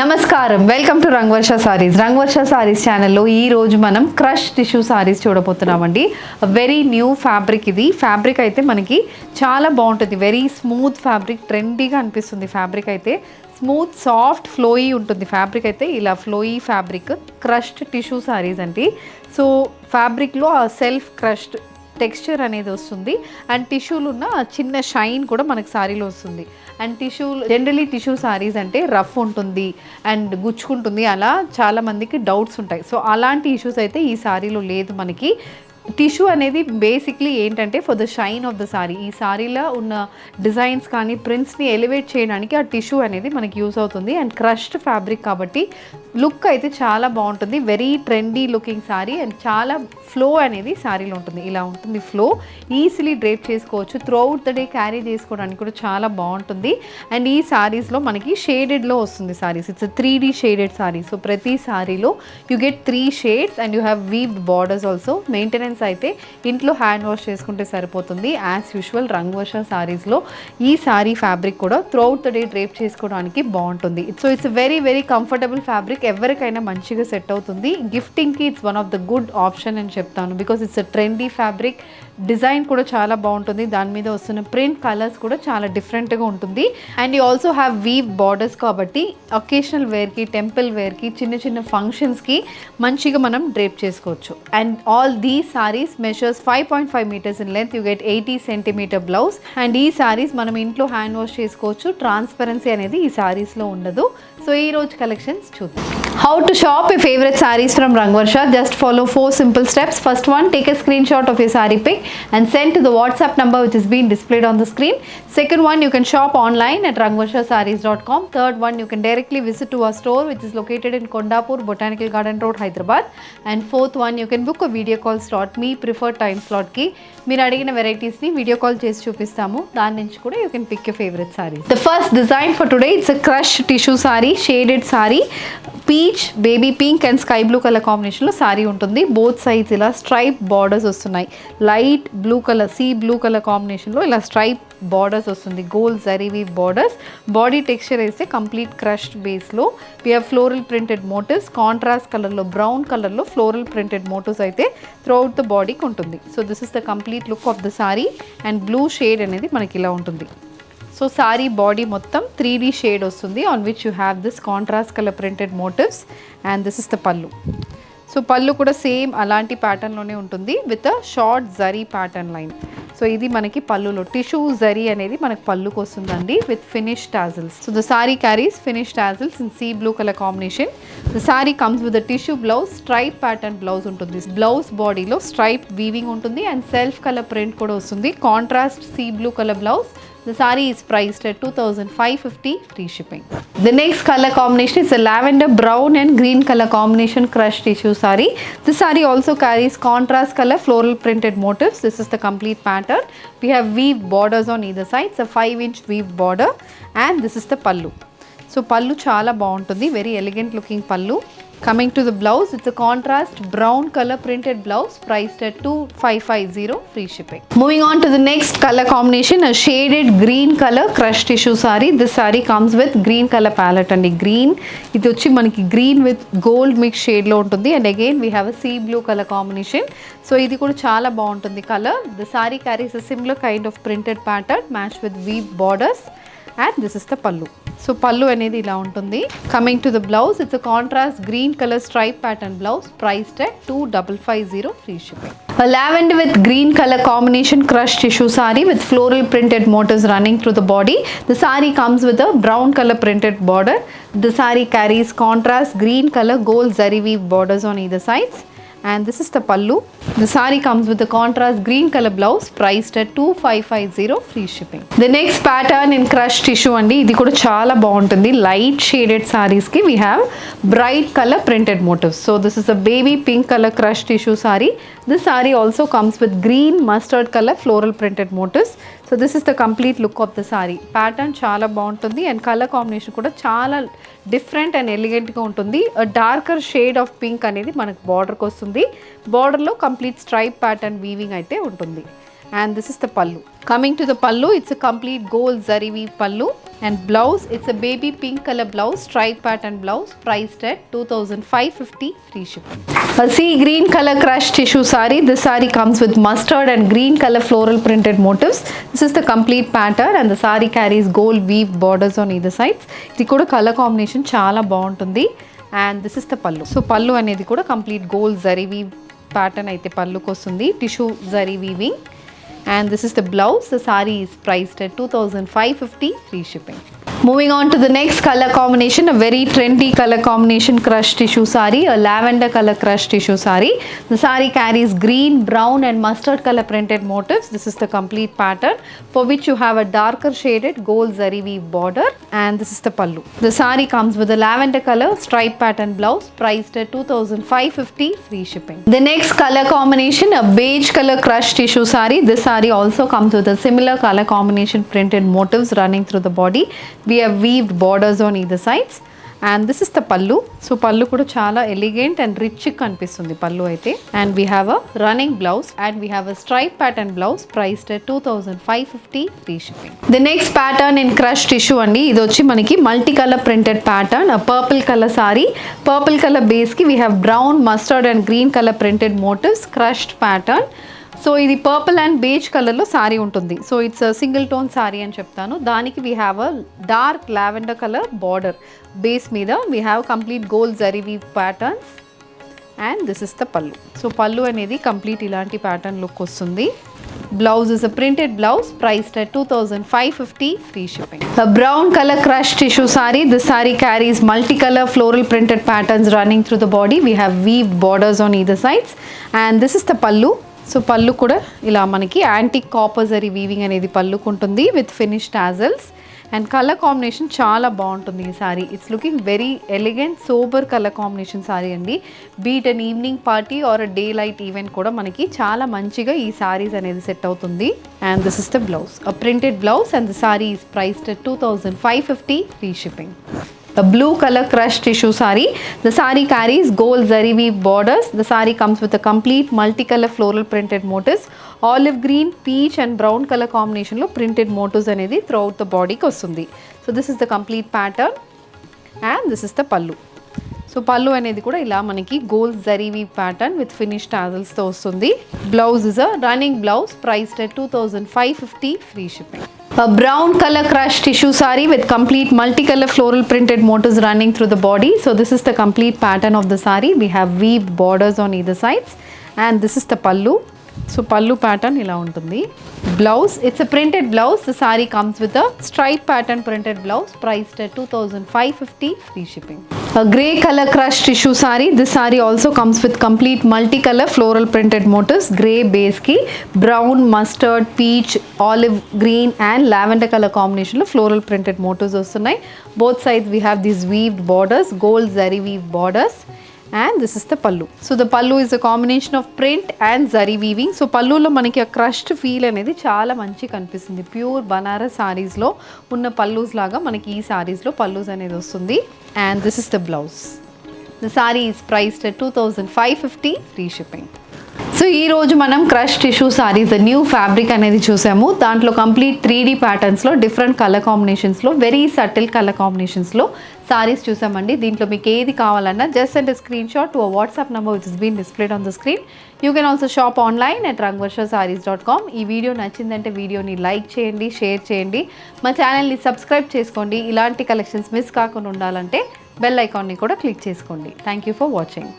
నమస్కారం, welcome to Rangvarsha sarees. Rangvarsha sarees ఛానల్లో ఈ రోజు మనం క్రష్ టిష్యూ సారీస్ చూడబోతున్నామండి. Very new fabric. ఇది ఫ్యాబ్రిక్ అయితే మనకి చాలా బాగుంటుంది. వెరీ స్మూత్ ఫ్యాబ్రిక్, ట్రెండీగా అనిపిస్తుంది. ఫ్యాబ్రిక్ అయితే స్మూత్, సాఫ్ట్, ఫ్లోయీ ఉంటుంది. ఫ్యాబ్రిక్ అయితే ఇలా flowy fabric, crushed tissue saris అండి. సో ఫ్యాబ్రిక్లో ఆ సెల్ఫ్ క్రష్డ్ టెక్స్చర్ అనేది వస్తుంది. అండ్ టిష్యూలు ఉన్న చిన్న షైన్ కూడా మనకి సారీలో వస్తుంది. అండ్ జనరలీ టిష్యూ సారీస్ అంటే రఫ్ ఉంటుంది అండ్ గుచ్చుకుంటుంది, అలా చాలామందికి డౌట్స్ ఉంటాయి. సో అలాంటి ఇష్యూస్ అయితే ఈ సారీలో లేదు. మనకి టిష్యూ అనేది బేసిక్లీ ఏంటంటే for the shine of the sorry. ఈ సారీలో ఉన్న డిజైన్స్ కానీ ప్రింట్స్ని ఎలివేట్ చేయడానికి ఆ టిష్యూ అనేది మనకి యూస్ అవుతుంది. అండ్ క్రష్డ్ ఫ్యాబ్రిక్ కాబట్టి లుక్ అయితే చాలా బాగుంటుంది. Very trendy looking sorry and చాలా ఫ్లో అనేది సారీలో ఉంటుంది. ఇలా ఉంటుంది ఫ్లో. ఈజీలీ డ్రేప్ చేసుకోవచ్చు. Through out the day carry చేసుకోవడానికి కూడా చాలా బాగుంటుంది. అండ్ ఈ సారీస్లో మనకి షేడెడ్లో వస్తుంది sarees. It's 3D shaded saree. So ప్రతి సారీలో you get 3 shades and you have weaved borders also. Maintenance అయితే ఇంట్లో హ్యాండ్ వాష్ చేసుకుంటే సరిపోతుంది. యాజ్ యూజువల్ రంగవర్ష సారీస్లో ఈ సారీ ఫ్యాబ్రిక్ కూడా throughout the day drape చేసుకోవడానికి బాగుంటుంది. So it's very very comfortable fabric. ఎవరికైనా మంచిగా సెట్ అవుతుంది. గిఫ్టింగ్కి it's one of the good option అని చెప్తాను. Because it's a trendy fabric. Design కూడా చాలా బాగుంటుంది. దాని మీద వస్తున్న ప్రింట్ కలర్స్ కూడా చాలా డిఫరెంట్గా ఉంటుంది. And you also have weave borders కాబట్టి ఒకేషనల్ వేర్కి, టెంపుల్ వేర్కి, చిన్న చిన్న ఫంక్షన్స్కి మంచిగా మనం డ్రేప్ చేసుకోవచ్చు. And all these saris measures 5.5 meters in length. You get 80 centimeter blouse. And ఈ సారీస్ మనం ఇంట్లో హ్యాండ్ వాష్ చేసుకోవచ్చు. ట్రాన్స్పరెన్సీ అనేది ఈ సారీస్లో ఉండదు. సో ఈ రోజు కలెక్షన్స్ చూద్దాం. How to shop your favorite sarees from Rangvarsha? Just follow 4 simple steps. First one, take a screenshot of your saree pic and send to the WhatsApp number which is being displayed on the screen. Second one, you can shop online at rangvarshasarees.com. Third one, you can directly visit to our store which is located in Kondapur, Botanical Garden Road, Hyderabad. And fourth one, you can book a video call slot. Me preferred time slot ki మీరు అడిగిన వెరైటీస్ని video call చేసి చూపిస్తాము. దాని నుంచి కూడా you can pick your favourite saree. The first design for today it's a crush tissue saree, shaded saree. Peach, baby pink and sky blue colour కాంబినేషన్లో సారీ ఉంటుంది. Both sides ఇలా స్ట్రైప్ బార్డర్స్ వస్తున్నాయి. Light blue colour, sea blue colour కాంబినేషన్లో ఇలా stripe borders వస్తుంది. Gold zari weave borders. Body texture వేస్తే complete crushed బేస్లో we have floral printed motifs. Contrast కలర్లో, బ్రౌన్ కలర్లో ఫ్లోరల్ ప్రింటెడ్ మోటివ్స్ అయితే త్రూ అవుట్ ద బాడీకి ఉంటుంది. So this is the complete look of the sorry. And blue shade అనేది మనకి ఇలా ఉంటుంది. సో సారీ బాడీ మొత్తం 3D షేడ్ వస్తుంది on which you have this contrast colour printed motifs. And this is the pallu. So pallu కూడా same అలాంటి ప్యాటర్న్లోనే ఉంటుంది with a short zari pattern line. So ఇది మనకి పళ్ళులో టిష్యూ జరీ అనేది మనకి పళ్ళుకి వస్తుందండి with finish tassels. So the sari carries finish tassels in sea blue colour combination. The sari comes with the tissue blouse. Stripe pattern blouse ఉంటుంది. Blouse బాడీలో stripe weaving ఉంటుంది అండ్ సెల్ఫ్ కలర్ ప్రింట్ కూడా వస్తుంది. Contrast see blue colour blouse. The saree is priced at 2,550 free shipping. The next color combination is a lavender brown and green color combination crushed tissue saree. This saree also carries contrast color floral printed motifs. This is the complete pattern. We have weave borders on either side. It's a 5-inch weave border and this is the pallu. So pallu chala బాగుంటుంది. Very elegant looking pallu. Coming to the blouse, it's a contrast brown color printed blouse priced at 2,550 free shipping. Moving on to the next color combination, a shaded green color crushed tissue saree. This saree comes with green color palette and green. ఇది వచ్చి మనకి green with gold mix shade లో ఉంటుంది. And again we have a sea blue color combination. So ఇది కూడా చాలా బాగుంటుంది color. The saree carries a similar kind of printed pattern matched with weave borders. And this is the pallu. So pallu అనేది ఇలా ఉంటుంది. Coming to the blouse, it's a contrast green color stripe pattern blouse priced at 2,550 free shipping. A lavender with green color combination crushed tissue saree with floral printed motifs running through the body. The saree comes with a brown color printed border. The saree carries contrast green color gold zari weave borders on either sides. And this is the pallu. The saree comes with a contrast green color blouse priced at 2,550 free shipping. The next pattern in crushed tissue andi, ఇది కూడా చాలా బాగుంటుంది. Light shaded sarees ki we have bright color printed motifs. So this is a baby pink color crushed tissue saree. This saree also comes with green mustard color floral printed motifs. So this is the complete look of the saree. Pattern చాలా బాగుంటుంది and color combination కూడా చాలా different and ఎలిగెంట్గా ఉంటుంది. Darker shade of pink అనేది మనకు బార్డర్కి వస్తుంది. బార్డర్లో కంప్లీట్ స్ట్రైప్ ప్యాటర్న్ వీవింగ్ అయితే ఉంటుంది. and this is the pallu. Coming to the pallu, it's a complete gold zari weave pallu, and blouse, it's a baby pink color blouse, stripe pattern blouse, priced at 2550 free shipping. A sea green color crushed tissue saree. This saree comes with mustard and green color floral printed motifs. This is the complete pattern and the saree carries gold weave borders on either sides. ఇది కూడా colour combination చాలా బాగుంటుంది. And this is the pallu. So pallu అనేది కూడా complete gold zari weave pattern అయితే పళ్ళుకి వస్తుంది, tissue zari weaving. And this is the blouse. The saree is priced at 2550 free shipping. Moving on to the next color combination, a very trendy color combination crushed tissue saree, a lavender color crushed tissue saree. The saree carries green, brown and mustard color printed motifs. This is the complete pattern, for which you have a darker shaded gold zari weave border, and this is the pallu. The saree comes with a lavender color stripe pattern blouse, priced at 2550 free shipping. The next color combination, a beige color crushed tissue saree. This saree also comes with a similar color combination printed motifs running through the body. We have weaved borders on either sides, and this is the pallu. So pallu kuda chaala elegant and rich kanipistundi pallu aithe, and we have a running blouse and we have a stripe pattern blouse, priced at 2550 free shipping. The next pattern in crushed tissue andi, idu vachi maniki multi color printed pattern, a purple color saree. Purple color base ki we have brown, mustard and green color printed motifs, crushed pattern. So ఇది purple and beige కలర్లో సారీ ఉంటుంది. So it's single tone saree అని చెప్తాను. దానికి we have a dark lavender colour border base మీద we have complete gold zari weave patterns, and this is the pallu. So pallu అనేది complete ఇలాంటి pattern look వస్తుంది. Blouse is a printed blouse, priced at 2550 free shipping. A brown color crushed tissue saree. This saree carries multicolor floral printed patterns running through the body. We have weaved borders on either sides, and this is the pallu. సో పళ్ళు కూడా ఇలా మనకి antique copper zari weaving అనేది పళ్ళుకు ఉంటుంది with finish tassels, and colour combination చాలా బాగుంటుంది ఈ saree. It's looking very elegant sober colour combination saree అండి. Be it and evening party or day light event కూడా మనకి చాలా మంచిగా ఈ సారీస్ అనేది సెట్ అవుతుంది. And this is the blouse, a printed blouse, and the saree is priced at 2550 free shipping. A blue color crushed tissue saree. The saree carries gold zari weave borders. The saree comes with a complete multicolor floral printed motifs. Olive green, peach and brown color combination lo printed motifs anedi throughout the body ki vastundi. So this is the complete pattern, and this is the pallu. సో పళ్ళు అనేది కూడా ఇలా మనకి gold zari weave pattern with finish టాజల్స్తో వస్తుంది. Blouse is a running blouse, priced at 2550 free shipping. A brown color crushed tissue saree with complete multicolor floral printed motifs running through the body. So this is the complete pattern of the saree. We have weaved borders on either sides, and this is the pallu. So pallu pattern ఇలా ఉంటుంది. Blouse, it's a printed blouse. The saree comes with a stripe pattern printed blouse, priced at 2550 free shipping. A grey color crushed tissue saree. This saree also comes with complete multicolor floral printed motifs. Grey base ki brown, mustard, peach, olive green and lavender color combination lo floral printed motifs వస్తున్నాయి. Both sides we have these weaved borders, gold zari weave borders, and this is the pallu. So the pallu is a combination of print and zari weaving. So pallulo manaki a crushed feel అనేది చాలా మంచి కనిపిస్తుంది. Pure Banaras saris లో ఉన్న పల్లూస్ లాగా మనకి ఈ సారీస్ లో పల్లూస్ అనేది వస్తుంది. And this is the blouse. The saree is priced at 2550 free shipping. So ఈరోజు మనం crush tissue sarees new fabric అనేది చూసాము. దాంట్లో కంప్లీట్ 3D ప్యాటర్న్స్లో డిఫరెంట్ కలర్ కాంబినేషన్స్లో వెరీ సటిల్ కలర్ కాంబినేషన్స్లో సారీస్ చూసామండి. దీంట్లో మీకు ఏది కావాలన్నా just send screenshot to WhatsApp number which is been displayed on the screen. You can also shop online at rangvarshasarees.com. ఈ వీడియో నచ్చిందంటే వీడియోని లైక్ చేయండి, షేర్ చేయండి, మా ఛానల్ని సబ్స్క్రైబ్ చేసుకోండి. ఇలాంటి కలెక్షన్స్ మిస్ కాకుండా ఉండాలంటే బెల్ ఐకాన్ని కూడా క్లిక్ చేసుకోండి. Thank you for watching.